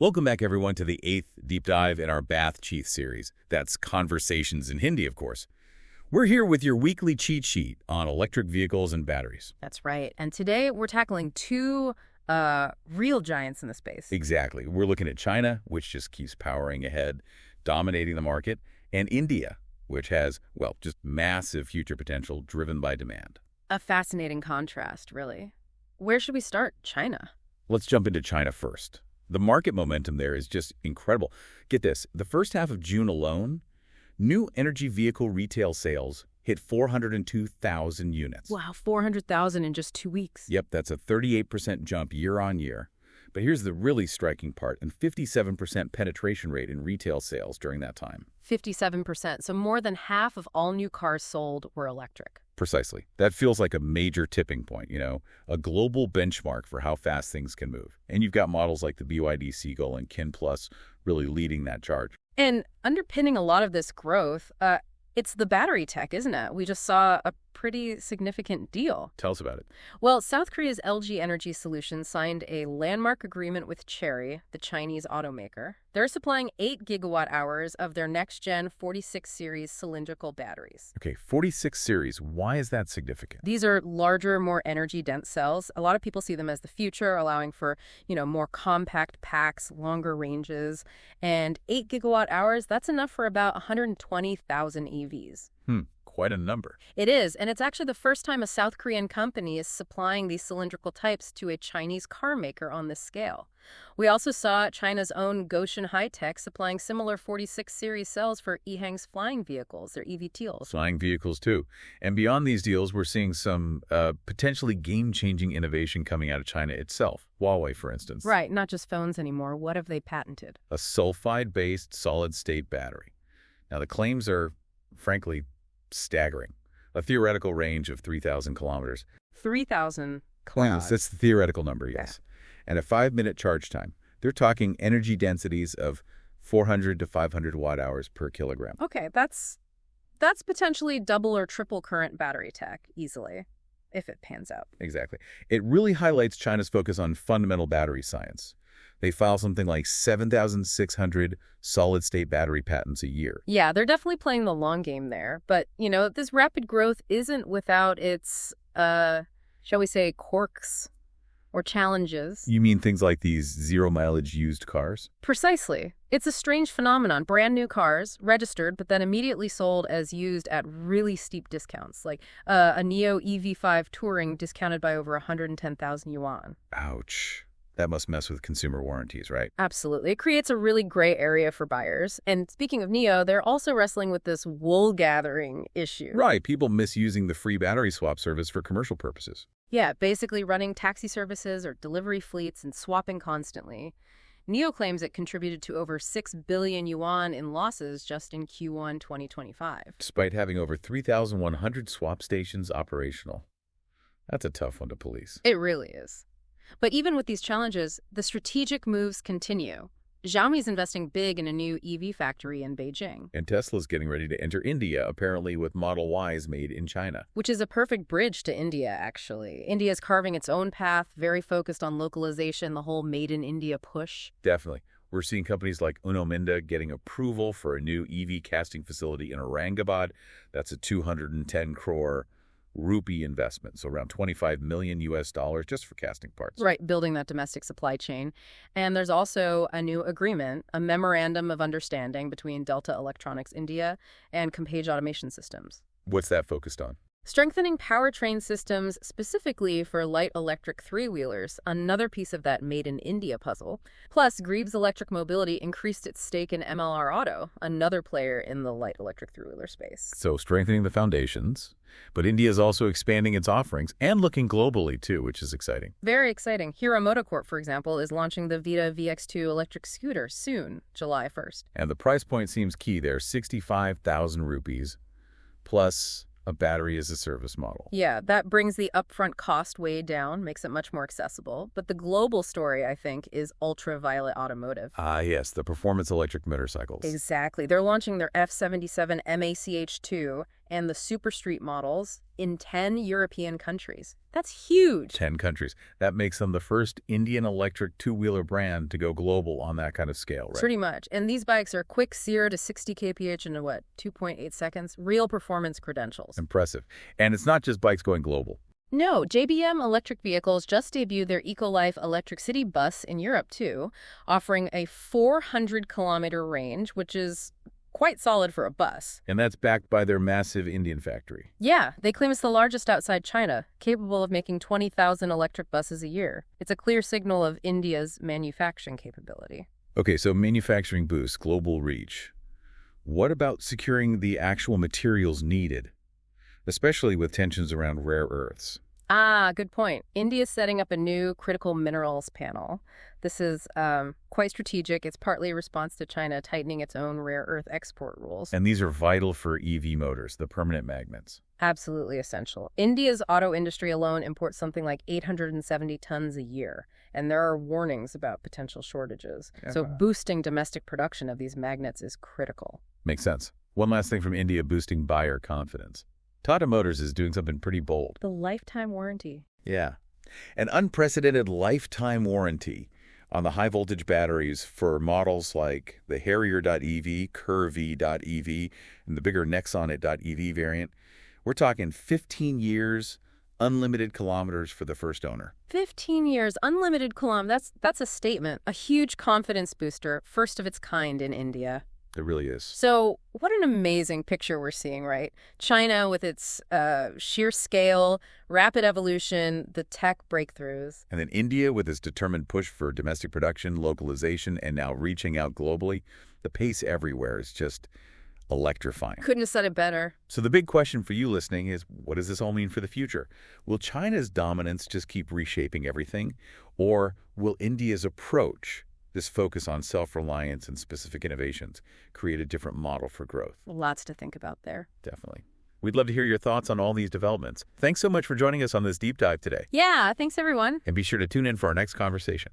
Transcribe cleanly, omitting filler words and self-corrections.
Welcome back, everyone, to the 8th deep dive in our Baatcheat series. That's Conversations in Hindi, of course. We're here with your weekly cheat sheet on electric vehicles and batteries. That's right. And today we're tackling two real giants in the space. Exactly. We're looking at China, which just keeps powering ahead, dominating the market, and India, which has, well, just massive future potential driven by demand. A fascinating contrast, really. Where should we start? China. Let's jump into China first. The market momentum there is just incredible. Get this, the first half of June alone, new energy vehicle retail sales hit 402,000 units. Wow, 400,000 in just 2 weeks. Yep, that's a 38% jump year on year. But here's the really striking part, a 57% penetration rate in retail sales during that time. 57%, so more than half of all new cars sold were electric. Precisely. That feels like a major tipping point, a global benchmark for how fast things can move. And you've got models like the BYD Seagull and Kin Plus really leading that charge. And underpinning a lot of this growth, it's the battery tech, isn't it? We just saw a pretty significant deal. Tell us about it. Well, South Korea's LG Energy Solution signed a landmark agreement with Chery, the Chinese automaker. They're supplying 8 gigawatt-hours of their next-gen 46 series cylindrical batteries. Okay, 46 series. Why is that significant? These are larger, more energy-dense cells. A lot of people see them as the future, allowing for, more compact packs, longer ranges. And 8 gigawatt-hours, that's enough for about 120,000 EVs. Quite a number. It is, and it's actually the first time a South Korean company is supplying these cylindrical types to a Chinese car maker on this scale. We also saw China's own Gotion High-Tech supplying similar 46 series cells for EHang's flying vehicles, their eVTOLs. Flying vehicles, too. And beyond these deals, we're seeing some potentially game-changing innovation coming out of China itself. Huawei, for instance. Right, not just phones anymore. What have they patented? A sulfide-based solid-state battery. Now, the claims are, frankly, staggering. A theoretical range of 3,000 kilometers. 3,000 Yes, that's the theoretical number, yes. Yeah. And a 5-minute charge time. They're talking energy densities of 400 to 500 watt-hours per kilogram. Okay, that's potentially double or triple current battery tech, easily, if it pans out. Exactly. It really highlights China's focus on fundamental battery science. They file something like 7,600 solid-state battery patents a year. Yeah, they're definitely playing the long game there. But, this rapid growth isn't without its, shall we say, quirks or challenges. You mean things like these zero-mileage used cars? Precisely. It's a strange phenomenon. Brand new cars, registered, but then immediately sold as used at really steep discounts, like a Neo EV5 Touring discounted by over 110,000 yuan. Ouch. That must mess with consumer warranties, right? Absolutely. It creates a really gray area for buyers. And speaking of Neo, they're also wrestling with this wool gathering issue. Right. People misusing the free battery swap service for commercial purposes. Yeah, basically running taxi services or delivery fleets and swapping constantly. Neo claims it contributed to over 6 billion yuan in losses just in Q1 2025. Despite having over 3,100 swap stations operational. That's a tough one to police. It really is. But even with these challenges, the strategic moves continue. Xiaomi's investing big in a new EV factory in Beijing. And Tesla's getting ready to enter India, apparently with Model Ys made in China. Which is a perfect bridge to India, actually. India's carving its own path, very focused on localization, the whole Made in India push. Definitely. We're seeing companies like Uno Minda getting approval for a new EV casting facility in Aurangabad. That's a 210 crore rupee investment, so around $25 million just for casting parts. Right, building that domestic supply chain. And there's also a new agreement, a memorandum of understanding between Delta Electronics India and Compage Automation Systems. What's that focused on? Strengthening powertrain systems specifically for light electric three-wheelers, another piece of that Made in India puzzle. Plus, Greaves Electric Mobility increased its stake in MLR Auto, another player in the light electric three-wheeler space. So strengthening the foundations, but India is also expanding its offerings and looking globally too, which is exciting. Very exciting. Hero MotoCorp, for example, is launching the Vita VX2 electric scooter soon, July 1st. And the price point seems key there, 65,000 rupees plus a battery as a service model. Yeah, that brings the upfront cost way down, makes it much more accessible. But the global story, I think, is Ultraviolet Automotive. Ah, yes, the performance electric motorcycles. Exactly. They're launching their F77 MACH2 and the Super Street models in 10 European countries. That's huge. 10 countries. That makes them the first Indian electric two-wheeler brand to go global on that kind of scale, right? Pretty much. And these bikes are quick 0 to 60 kph in, 2.8 seconds? Real performance credentials. Impressive. And it's not just bikes going global. No, JBM Electric Vehicles just debuted their EcoLife Electric City bus in Europe, too, offering a 400-kilometer range, which is quite solid for a bus. And that's backed by their massive Indian factory. Yeah, they claim it's the largest outside China, capable of making 20,000 electric buses a year. It's a clear signal of India's manufacturing capability. Okay, so manufacturing boosts, global reach. What about securing the actual materials needed, especially with tensions around rare earths? Ah, good point. India's setting up a new critical minerals panel. This is quite strategic. It's partly a response to China tightening its own rare earth export rules. And these are vital for EV motors, the permanent magnets. Absolutely essential. India's auto industry alone imports something like 870 tons a year, and there are warnings about potential shortages. So boosting domestic production of these magnets is critical. Makes sense. One last thing from India boosting buyer confidence. Tata Motors is doing something pretty bold. The lifetime warranty. Yeah. An unprecedented lifetime warranty on the high-voltage batteries for models like the Harrier.EV, Curvy.EV, and the bigger Nexon.EV variant. We're talking 15 years, unlimited kilometers for the first owner. 15 years, unlimited kilometers. That's a statement. A huge confidence booster, first of its kind in India. It really is. So what an amazing picture we're seeing, right? China with its sheer scale, rapid evolution, the tech breakthroughs. And then India with its determined push for domestic production, localization, and now reaching out globally. The pace everywhere is just electrifying. Couldn't have said it better. So the big question for you listening is, what does this all mean for the future? Will China's dominance just keep reshaping everything? Or will India's approach, this focus on self-reliance and specific innovations, create a different model for growth? Lots to think about there. Definitely. We'd love to hear your thoughts on all these developments. Thanks so much for joining us on this deep dive today. Yeah, thanks everyone. And be sure to tune in for our next conversation.